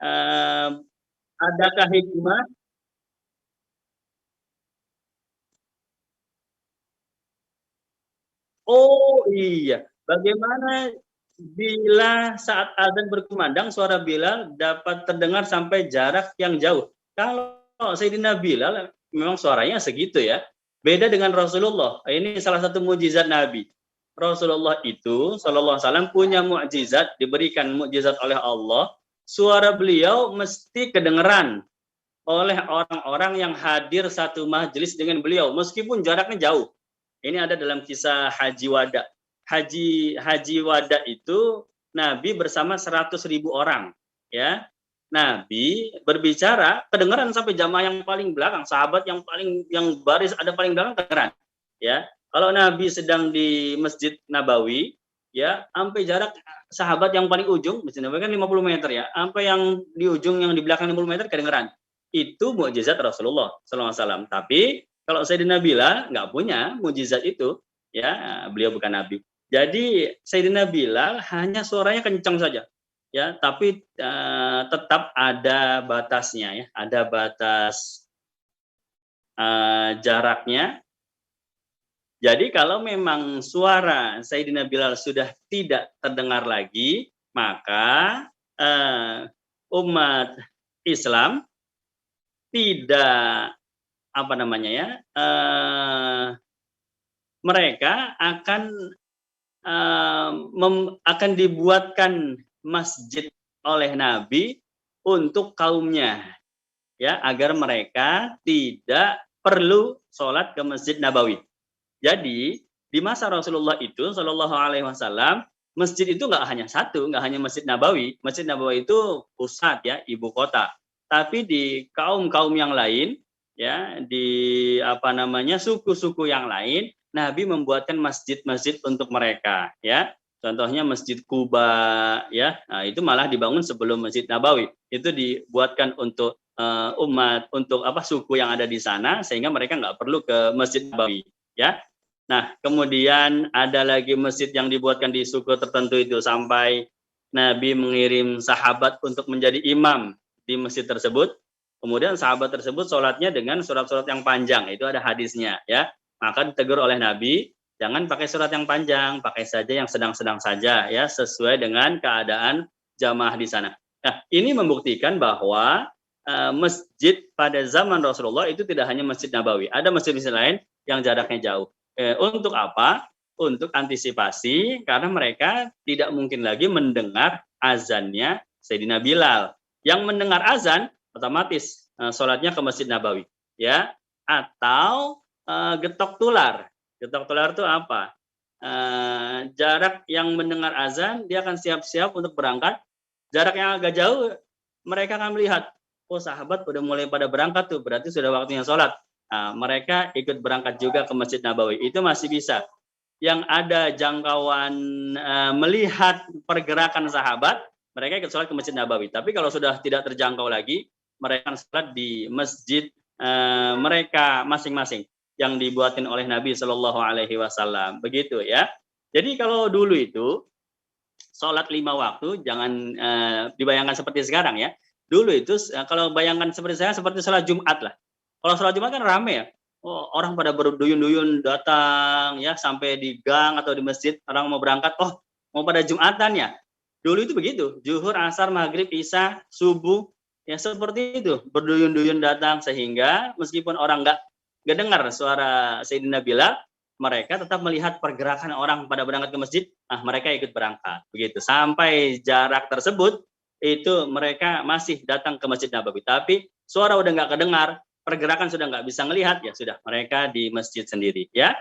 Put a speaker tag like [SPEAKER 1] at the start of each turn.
[SPEAKER 1] eee, adakah hikmah oh iya, bagaimana bila saat adzan berkumandang suara Bilal dapat terdengar sampai jarak yang jauh? Kalau Sayyidina Bilal memang suaranya segitu ya, beda dengan Rasulullah. Ini salah satu mukjizat Nabi. Rasulullah itu sallallahu alaihi wasallam punya mukjizat, diberikan mukjizat oleh Allah, suara beliau mesti kedengeran oleh orang-orang yang hadir satu majelis dengan beliau meskipun jaraknya jauh. Ini ada dalam kisah Haji Wada. Haji Wada itu Nabi bersama 100.000 orang, ya. Nabi berbicara kedengaran sampai jamaah yang paling belakang, sahabat yang baris ada paling belakang kedengaran, ya. Kalau Nabi sedang di Masjid Nabawi, ya, sampai jarak sahabat yang paling ujung, Masjid Nabawi kan 50 meter ya, sampai yang di ujung yang di belakang 50 meter kedengaran. Itu mukjizat Rasulullah sallallahu alaihi wasallam. Tapi kalau Sayyidina Bilal nggak punya mukjizat itu, ya, beliau bukan nabi. Jadi Sayyidina Bilal hanya suaranya kencang saja, ya, tapi tetap ada batasnya, ya, ada batas jaraknya. Jadi kalau memang suara Sayyidina Bilal sudah tidak terdengar lagi, maka umat Islam tidak apa namanya ya, mereka akan dibuatkan masjid oleh Nabi untuk kaumnya, ya, agar mereka tidak perlu sholat ke Masjid Nabawi. Jadi di masa Rasulullah itu Shallallahu Alaihi Wasallam, masjid itu nggak hanya satu, nggak hanya Masjid Nabawi. Masjid Nabawi itu pusat, ya, ibu kota. Tapi di kaum-kaum yang lain, ya, di apa namanya suku-suku yang lain, Nabi membuatkan masjid-masjid untuk mereka, ya. Contohnya Masjid Kuba, ya, nah, itu malah dibangun sebelum Masjid Nabawi. Itu dibuatkan untuk umat, untuk apa, suku yang ada di sana, sehingga mereka nggak perlu ke Masjid Nabawi, ya. Nah, kemudian ada lagi masjid yang dibuatkan di suku tertentu itu sampai Nabi mengirim sahabat untuk menjadi imam di masjid tersebut. Kemudian sahabat tersebut sholatnya dengan surat-surat yang panjang, itu ada hadisnya, ya. Maka ditegur oleh Nabi, jangan pakai surat yang panjang, pakai saja yang sedang-sedang saja, ya, sesuai dengan keadaan jamaah di sana. Nah, ini membuktikan bahwa masjid pada zaman Rasulullah itu tidak hanya Masjid Nabawi, ada masjid-masjid lain yang jaraknya jauh. Untuk apa? Untuk antisipasi, karena mereka tidak mungkin lagi mendengar azannya Sayyidina Bilal. Yang mendengar azan otomatis sholatnya ke Masjid Nabawi, ya. Atau getok tular. Getok tular itu apa? Jarak yang mendengar azan dia akan siap-siap untuk berangkat. Jarak yang agak jauh mereka akan melihat, oh, sahabat udah mulai pada berangkat tuh, berarti sudah waktunya sholat. Nah, mereka ikut berangkat juga ke Masjid Nabawi. Itu masih bisa. Yang ada jangkauan melihat pergerakan sahabat, mereka ikut sholat ke Masjid Nabawi. Tapi kalau sudah tidak terjangkau lagi, mereka sholat di masjid mereka masing-masing yang dibuatin oleh Nabi Shallallahu Alaihi Wasallam. Begitu, ya. Jadi kalau dulu itu sholat 5 waktu jangan dibayangkan seperti sekarang, ya. Dulu itu kalau bayangkan seperti saya, seperti sholat Jumat lah. Kalau sholat Jumat kan rame, ya. Oh, orang pada berduyun-duyun datang, ya, sampai di gang atau di masjid, orang mau berangkat, oh, mau pada Jumatan, ya. Dulu itu begitu, zuhur, asar, maghrib, isya, subuh, ya, seperti itu, berduyun-duyun datang, sehingga meskipun orang nggak dengar suara Sayyidina Bilal, mereka tetap melihat pergerakan orang pada berangkat ke masjid, mereka ikut berangkat, begitu. Sampai jarak tersebut, itu mereka masih datang ke Masjid Nabawi. Tapi suara udah nggak kedengar, pergerakan sudah nggak bisa ngelihat, ya sudah, mereka di masjid sendiri, ya.